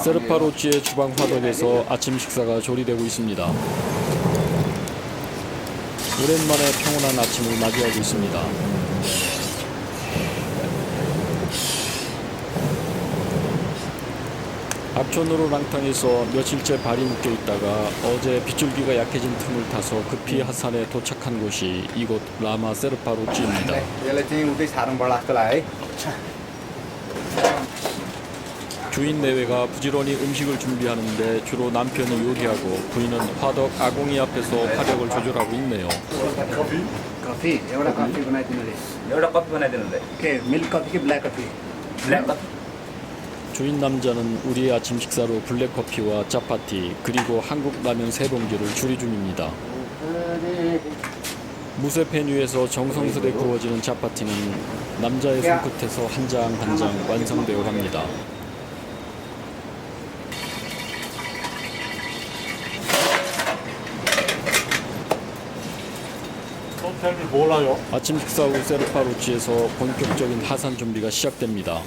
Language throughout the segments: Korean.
세르파로치의 주방 화덕에서 아침 식사가 조리되고 있습니다. 오랜만에 평온한 아침을 맞이하고 있습니다. 앞촌으로 랑탕에서 며칠째 발이 묶여 있다가 어제 빗줄기가 약해진 틈을 타서 급히 하산에 도착한 곳이 이곳 라마 세르파로치입니다. 주인 내외가 부지런히 음식을 준비하는데 주로 남편이 요리하고 부인은 화덕 아궁이 앞에서 화력을 조절하고 있네요. कॉफी एउटा कॉफी बनाइदिनुले के मिल्क कॉफी कि ब्ल्याक कॉफी 주인 남자는 우리의 아침 식사로 블랙커피와 짜파티 그리고 한국 라면 3봉지를 줄이 중입니다. 무쇠팬 위에서 정성스레 구워지는 짜파티는 남자의 손끝에서 한 장 한 장 완성되어 갑니다. 아침 식사 후 세르파로치에서 본격적인 하산 준비가 시작됩니다.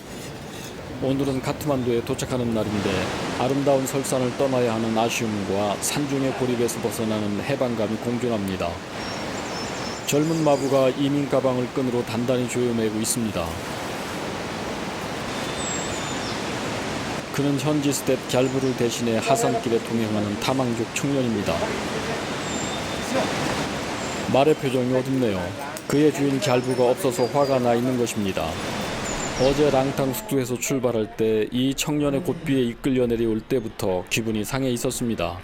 오늘은 카트만두에 도착하는 날인데 아름다운 설산을 떠나야 하는 아쉬움과 산중의 고립에서 벗어나는 해방감이 공존합니다. 젊은 마부가 이민 가방을 끈으로 단단히 조여매고 있습니다. 그는 현지 스텝 갸르부를 대신해 하산길에 동행하는 탐황족 청년입니다. 말의 표정이 어둡네요. 그의 주인 갸르부가 없어서 화가 나 있는 것입니다. 어제 랑탕 숙소에서 출발할 때 이 청년의 곧비에 이끌려 내려올 때부터 기분이 상해 있었습니다.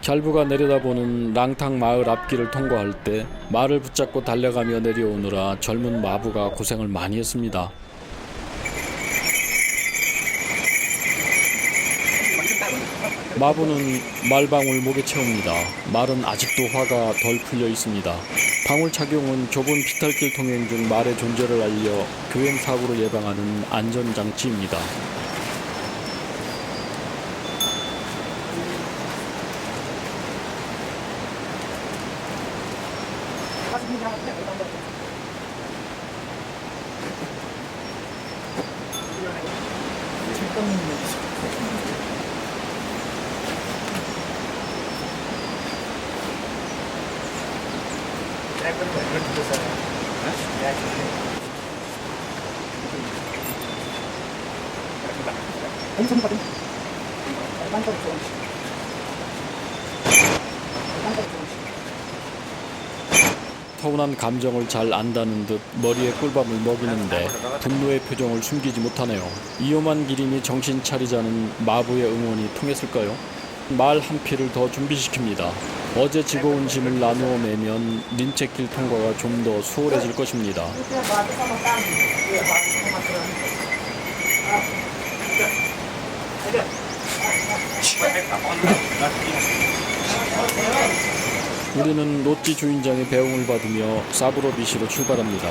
갸르부가 내려다보는 랑탕 마을 앞길을 통과할 때 말을 붙잡고 달려가며 내려오느라 젊은 마부가 고생을 많이 했습니다. 마부는 말방울 목에 채웁니다. 말은 아직도 화가 덜 풀려 있습니다. 방울 착용은 좁은 피탈길 통행 중 말의 존재를 알려 교행 사고를 예방하는 안전장치입니다. 서운한 감정을 잘 안다는 듯 머리에 꿀밤을 먹이는데 분노의 표정을 숨기지 못하네요. 이엄한 기린이 정신 차리자는 마부의 응원이 통했을까요? 말 한 피를 더 준비시킵니다. 어제 지고온 짐을 나누어 매면 린체길 통과가 좀 더 수월해질 것입니다. 우리는 롯지 주인장의 배웅을 받으며 사브로비시로 출발합니다.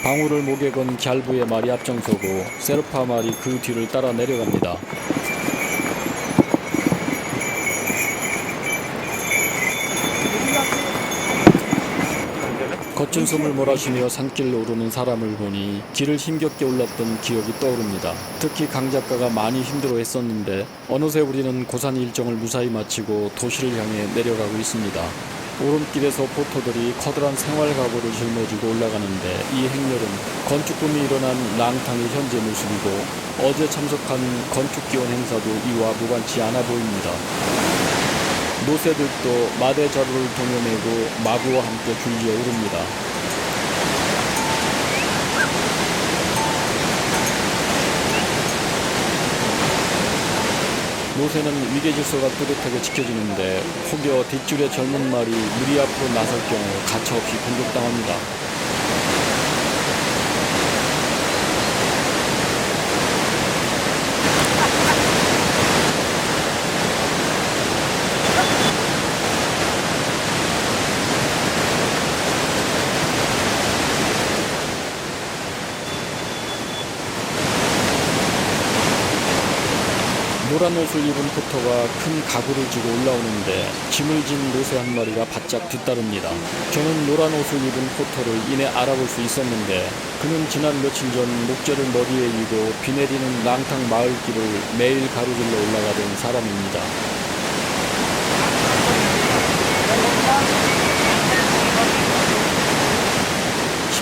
방울을 목에 건 갸르부의 말이 앞장서고 세르파 말이 그 뒤를 따라 내려갑니다. 거친 숨을 몰아쉬며 산길로 오르는 사람을 보니 길을 힘겹게 올랐던 기억이 떠오릅니다. 특히 강 작가가 많이 힘들어했었는데 어느새 우리는 고산 일정을 무사히 마치고 도시를 향해 내려가고 있습니다. 오름길에서 포토들이 커다란 생활가구를 짊어지고 올라가는데 이 행렬은 건축붐이 일어난 랑탕의 현재 모습이고 어제 참석한 건축기원 행사도 이와 무관치 않아 보입니다. 노새들도 마대 자루를 동여매고 마부와 함께 줄지어 오릅니다. 노새는 위계질서가 뚜렷하게 지켜지는데 혹여 뒷줄의 젊은 말이 무리 앞으로 나설 경우 가차없이 공격당합니다. 노란 옷을 입은 포터가 큰 가구를 지고 올라오는데 짐을 진 노새 한 마리가 바짝 뒤따릅니다. 저는 노란 옷을 입은 포터를 이내 알아볼 수 있었는데 그는 지난 며칠 전 목재를 머리에 이고 비 내리는 랑탕 마을길을 매일 가로질러 올라가던 사람입니다.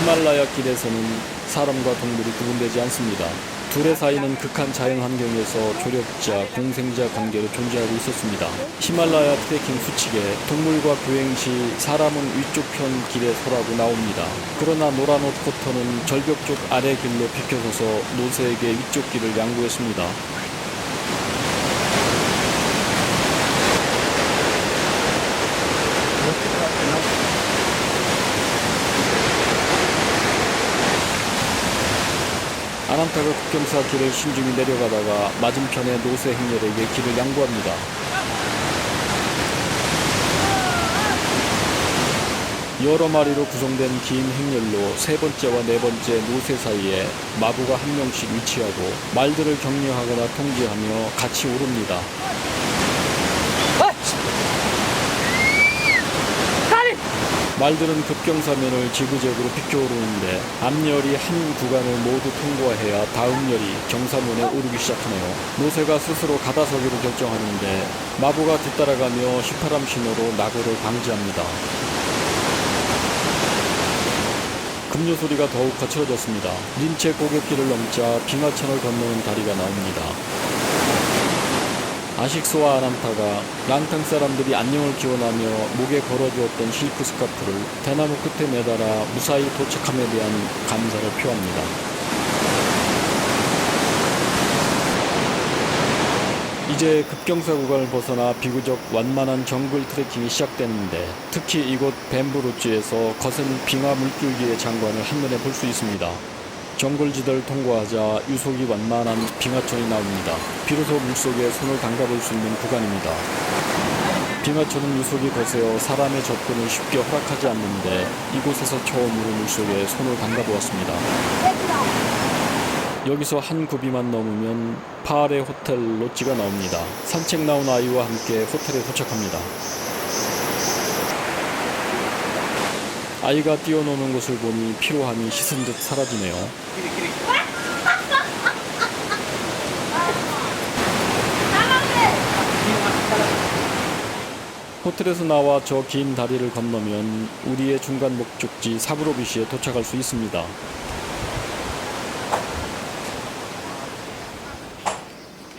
히말라야 길에서는 사람과 동물이 구분되지 않습니다. 둘의 사이는 극한 자연 환경에서 조력자, 공생자 관계로 존재하고 있었습니다. 히말라야 트레킹 수칙에 동물과 보행 시 사람은 위쪽 편 길에 서라고 나옵니다. 그러나 노란 옷 포터는 절벽 쪽 아래 길로 비켜서서 노새에게 위쪽 길을 양보했습니다. 아난타가 국경사 길을 신중히 내려가다가 맞은편의 노새 행렬에게 길을 양보합니다. 여러 마리로 구성된 긴 행렬로 세 번째와 네 번째 노새 사이에 마부가 한 명씩 위치하고 말들을 격려하거나 통제하며 같이 오릅니다. 말들은 급경사면을 지그재그로 비켜오르는데 앞열이 한 구간을 모두 통과해야 다음 열이 경사면에 오르기 시작하네요. 노새가 스스로 가다서기로 결정하는데 마부가 뒤따라가며 휘파람 신호로 낙오를 방지합니다. 급류 소리가 더욱 거칠어졌습니다. 린체 고갯길을 넘자 빙하천을 건너는 다리가 나옵니다. 아식스와 아난타가 랑탕 사람들이 안녕을 기원하며 목에 걸어두었던 실크 스카프를 대나무 끝에 매달아 무사히 도착함에 대한 감사를 표합니다. 이제 급경사 구간을 벗어나 비교적 완만한 정글 트레킹이 시작되는데 특히 이곳 뱀브로츠에서 거센 빙하 물줄기의 장관을 한눈에 볼 수 있습니다. 정글지대를 통과하자 유속이 완만한 빙하천이 나옵니다. 비로소 물속에 손을 담가볼 수 있는 구간입니다. 빙하천은 유속이 거세어 사람의 접근을 쉽게 허락하지 않는데 이곳에서 처음으로 물속에 손을 담가보았습니다. 여기서 한 구비만 넘으면 파레 호텔 롯지가 나옵니다. 산책 나온 아이와 함께 호텔에 도착합니다. 아이가 뛰어노는 것을 보니 피로함이 씻은 듯 사라지네요. 호텔에서 나와 저 긴 다리를 건너면 우리의 중간 목적지 사브로비시에 도착할 수 있습니다.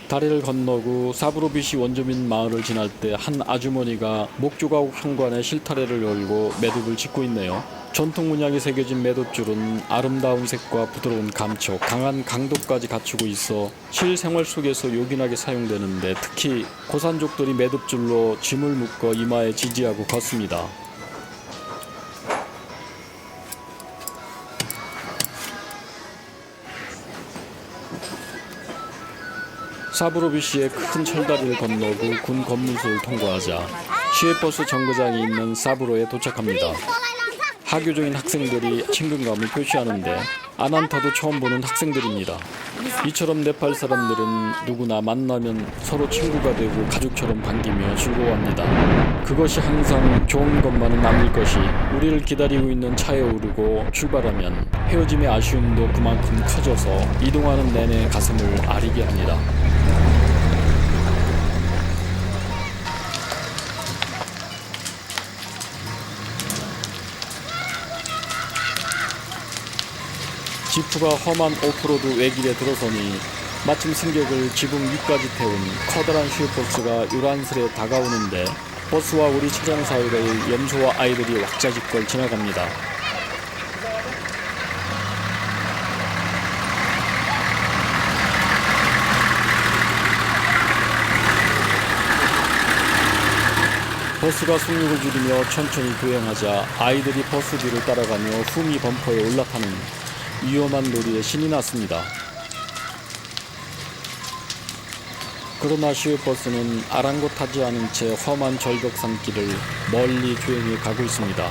다리를 건너고 사브로비시 원주민 마을을 지날 때 한 아주머니가 목조가옥 현관에 실타래를 열고 매듭을 짓고 있네요. 전통 문양이 새겨진 매듭줄은 아름다운 색과 부드러운 감촉, 강한 강도까지 갖추고 있어 실생활 속에서 요긴하게 사용되는데 특히 고산족들이 매듭줄로 짐을 묶어 이마에 지지하고 걷습니다. 사브로비시의 큰 철다리를 건너고 군 검문소를 통과하자 시외버스 정거장이 있는 사브로에 도착합니다. 하교적인 학생들이 친근감을 표시하는데 아난타도 처음 보는 학생들입니다. 이처럼 네팔 사람들은 누구나 만나면 서로 친구가 되고 가족처럼 반기며 즐거워합니다. 그것이 항상 좋은 것만은 아닐 것이 우리를 기다리고 있는 차에 오르고 출발하면 헤어짐의 아쉬움도 그만큼 커져서 이동하는 내내 가슴을 아리게 합니다. 지프가 험한 오프로드 외길에 들어서니 마침 승객을 지붕 위까지 태운 커다란 슈퍼버스가 요란스레 다가오는데 버스와 우리 차량 사이를 염소와 아이들이 왁자지껄 지나갑니다. 버스가 속력을 줄이며 천천히 도행하자 아이들이 버스 뒤를 따라가며 후미 범퍼에 올라타는 위험한 놀이에 신이 났습니다. 그러나 시외버스는 아랑곳하지 않은 채 험한 절벽 산길을 멀리 주행해 가고 있습니다.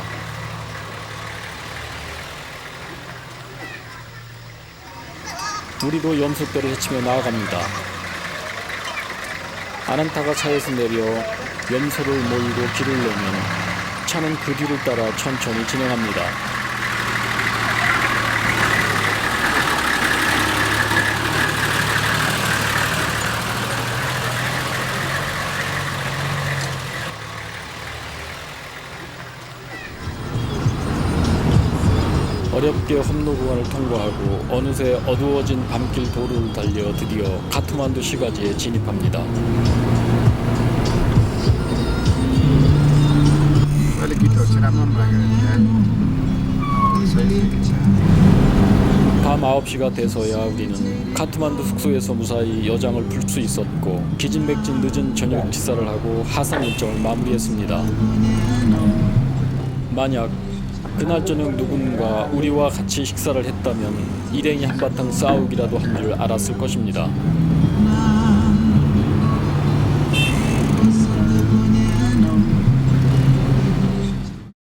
우리도 염소뼈를 헤치며 나아갑니다. 아난타가 차에서 내려 염소를 몰고 길을 내면 차는 그 뒤를 따라 천천히 진행합니다. 어렵게 험로 구간을 통과하고 어느새 어두워진 밤길 도로를 달려 드디어 카트만두 시가지에 진입합니다. 밤 9시가 돼서야 우리는 카트만두 숙소에서 무사히 여장을 풀 수 있었고 기진맥진 늦은 저녁 식사를 하고 하산 일정을 마무리했습니다. 만약 그날 저녁 누군가 우리와 같이 식사를 했다면 일행이 한바탕 싸우기라도 한 줄 알았을 것입니다.